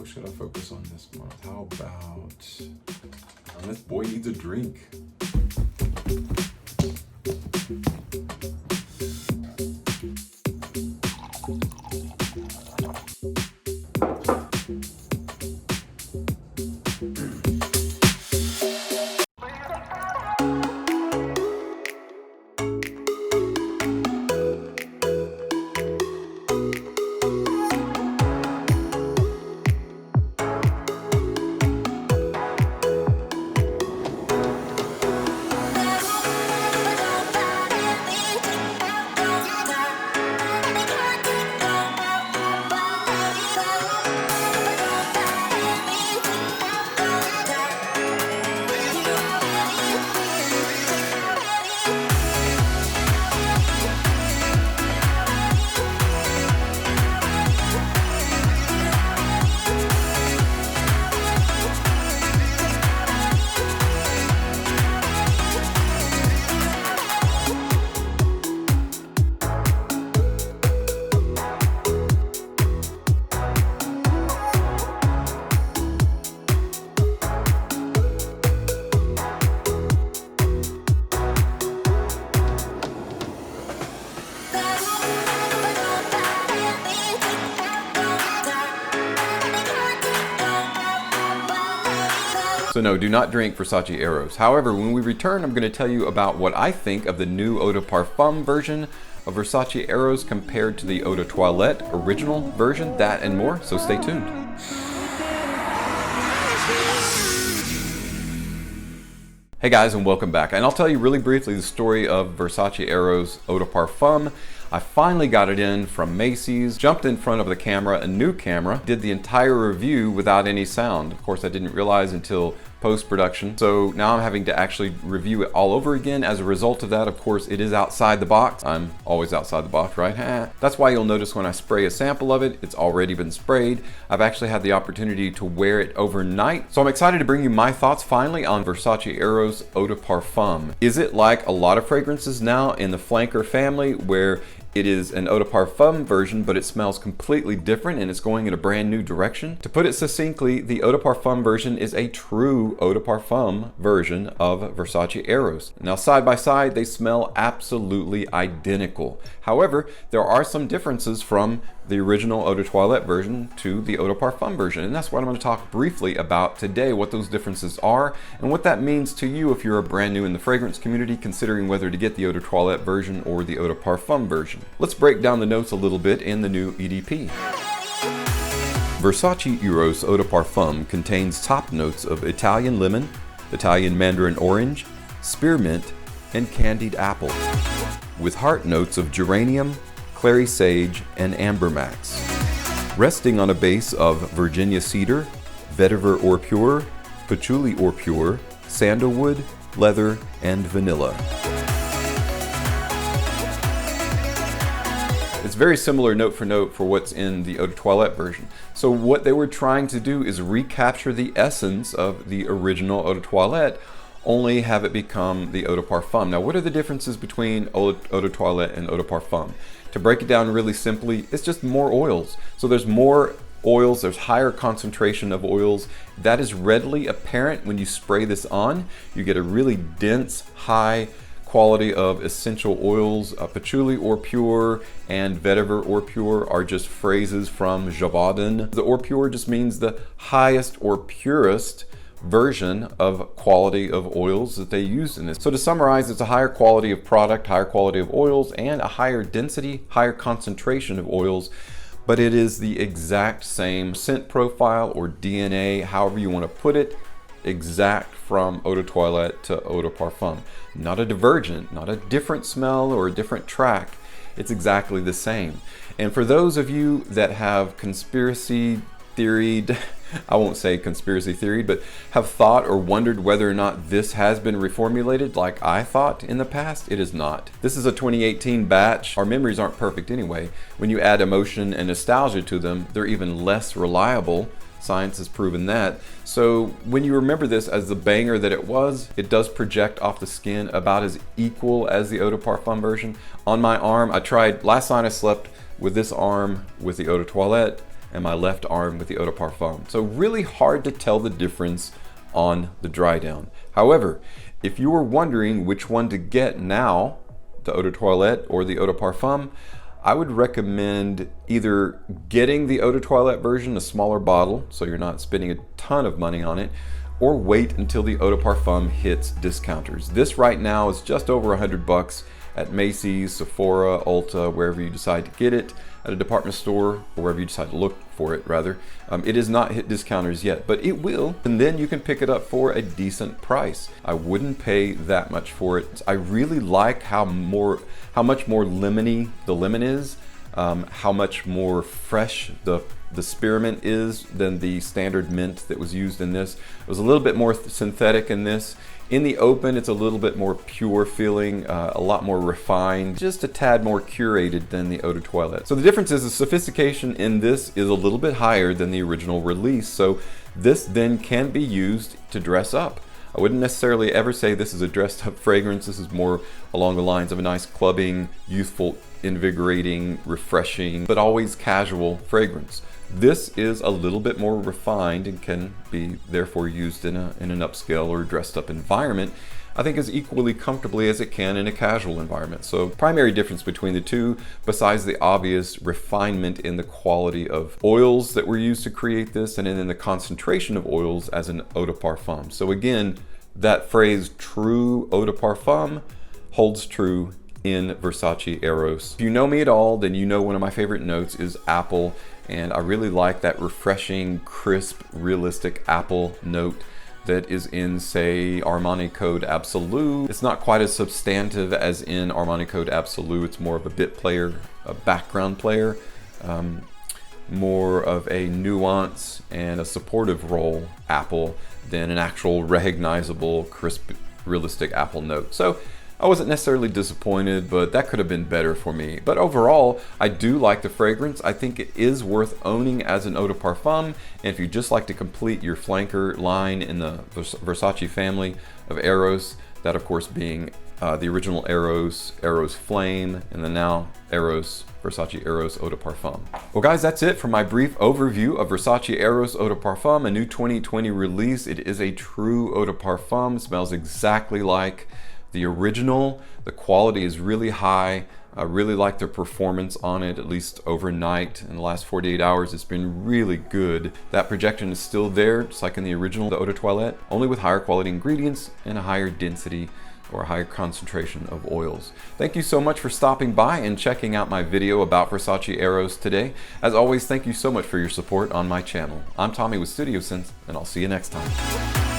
What should I focus on this month? How about, this boy needs a drink. So no, do not drink Versace Eros. However, when we return, I'm going to tell you about what I think of the new Eau de Parfum version of Versace Eros compared to the Eau de Toilette original version, that and more, so stay tuned. Hey guys, and welcome back. And I'll tell you really briefly the story of Versace Eros Eau de Parfum. I finally got it in from Macy's, jumped in front of the camera, a new camera, did the entire review without any sound. Of course, I didn't realize until post-production. So now I'm having to actually review it all over again. As a result of that, of course, it is outside the box. I'm always outside the box, right? That's why you'll notice when I spray a sample of it, it's already been sprayed. I've actually had the opportunity to wear it overnight. So I'm excited to bring you my thoughts finally on Versace Eros Eau de Parfum. Is it like a lot of fragrances now in the flanker family where it is an Eau de Parfum version, but it smells completely different and it's going in a brand new direction? To put it succinctly, the Eau de Parfum version is a true Eau de Parfum version of Versace Eros. Now, side by side, they smell absolutely identical. However, there are some differences from the original Eau de Toilette version to the Eau de Parfum version, and that's what I'm going to talk briefly about today, what those differences are and what that means to you if you're brand new in the fragrance community considering whether to get the Eau de Toilette version or the Eau de Parfum version. Let's break down the notes a little bit in the new EDP. Versace Eros Eau de Parfum contains top notes of Italian lemon, Italian mandarin orange, spearmint, and candied apple, with heart notes of geranium, clary sage, and amber max. Resting on a base of Virginia cedar, vetiver or pure, patchouli or pure, sandalwood, leather, and vanilla. It's very similar note for what's in the Eau de Toilette version. So what they were trying to do is recapture the essence of the original Eau de Toilette, only have it become the Eau de Parfum. Now, what are the differences between Eau de Toilette and Eau de Parfum? To break it down really simply, it's just more oils. So there's more oils, there's higher concentration of oils. That is readily apparent when you spray this on. You get a really dense, high quality of essential oils. Patchouli or pure and vetiver or pure are just phrases from Javaden. The or pure just means the highest or purest version of quality of oils that they use in this. So to summarize, it's a higher quality of product, higher quality of oils, and a higher density, higher concentration of oils, but it is the exact same scent profile or DNA, however you want to put it, exact from Eau de Toilette to Eau de Parfum. Not a divergent, not a different smell or a different track. It's exactly the same. And for those of you that have conspiracy theoried, I won't say conspiracy theory, but have thought or wondered whether or not this has been reformulated like I thought in the past, it is not. This is a 2018 batch. Our memories aren't perfect anyway. When you add emotion and nostalgia to them, they're even less reliable. Science has proven that. So when you remember this as the banger that it was, it does project off the skin about as equal as the Eau de Parfum version. On my arm, I tried, last night I slept with this arm with the Eau de Toilette. and my left arm with the Eau de Parfum. So really hard to tell the difference on the dry down. However, if you were wondering which one to get now, the Eau de Toilette or the Eau de Parfum, I would recommend either getting the Eau de Toilette version, a smaller bottle, so you're not spending a ton of money on it, or wait until the Eau de Parfum hits discounters. This right now is just over $100 at Macy's, Sephora, Ulta, wherever you decide to get it, at a department store, or wherever you decide to look for it, rather. It has not hit discounters yet, but it will, and then you can pick it up for a decent price. I wouldn't pay that much for it. I really like how much more lemony the lemon is, how much more fresh the spearmint is than the standard mint that was used in this. It was a little bit more synthetic in this. In the open, it's a little bit more pure feeling, a lot more refined, just a tad more curated than the Eau de Toilette. So the difference is the sophistication in this is a little bit higher than the original release, so this then can be used to dress up. I wouldn't necessarily ever say this is a dressed up fragrance. This is more along the lines of a nice clubbing, youthful, invigorating, refreshing, but always casual fragrance. This is a little bit more refined and can be therefore used in an upscale or dressed up environment, I think, as equally comfortably as it can in a casual environment. So primary difference between the two, besides the obvious refinement in the quality of oils that were used to create this and in the concentration of oils as an Eau de Parfum. So again, that phrase true Eau de Parfum holds true in Versace Eros. If you know me at all, then you know one of my favorite notes is apple, and I really like that refreshing, crisp, realistic apple note that is in, say, Armani Code Absolute. It's not quite as substantive as in Armani Code Absolute. It's more of a bit player, a background player, more of a nuance and a supportive role apple than an actual recognizable, crisp, realistic apple note. So I wasn't necessarily disappointed, but that could have been better for me. But overall, I do like the fragrance. I think it is worth owning as an Eau de Parfum. And if you just like to complete your flanker line in the Versace family of Eros, that of course being the original Eros, Eros Flame, and the now Eros, Versace Eros Eau de Parfum. Well guys, that's it for my brief overview of Versace Eros Eau de Parfum, a new 2020 release. It is a true Eau de Parfum. It smells exactly like the original. The quality is really high. I really like the performance on it, at least overnight. In the last 48 hours, it's been really good. That projection is still there, just like in the original, the Eau de Toilette, only with higher quality ingredients and a higher density or a higher concentration of oils. Thank you so much for stopping by and checking out my video about Versace Eros today. As always, thank you so much for your support on my channel. I'm Tommy with Studio Sense, and I'll see you next time.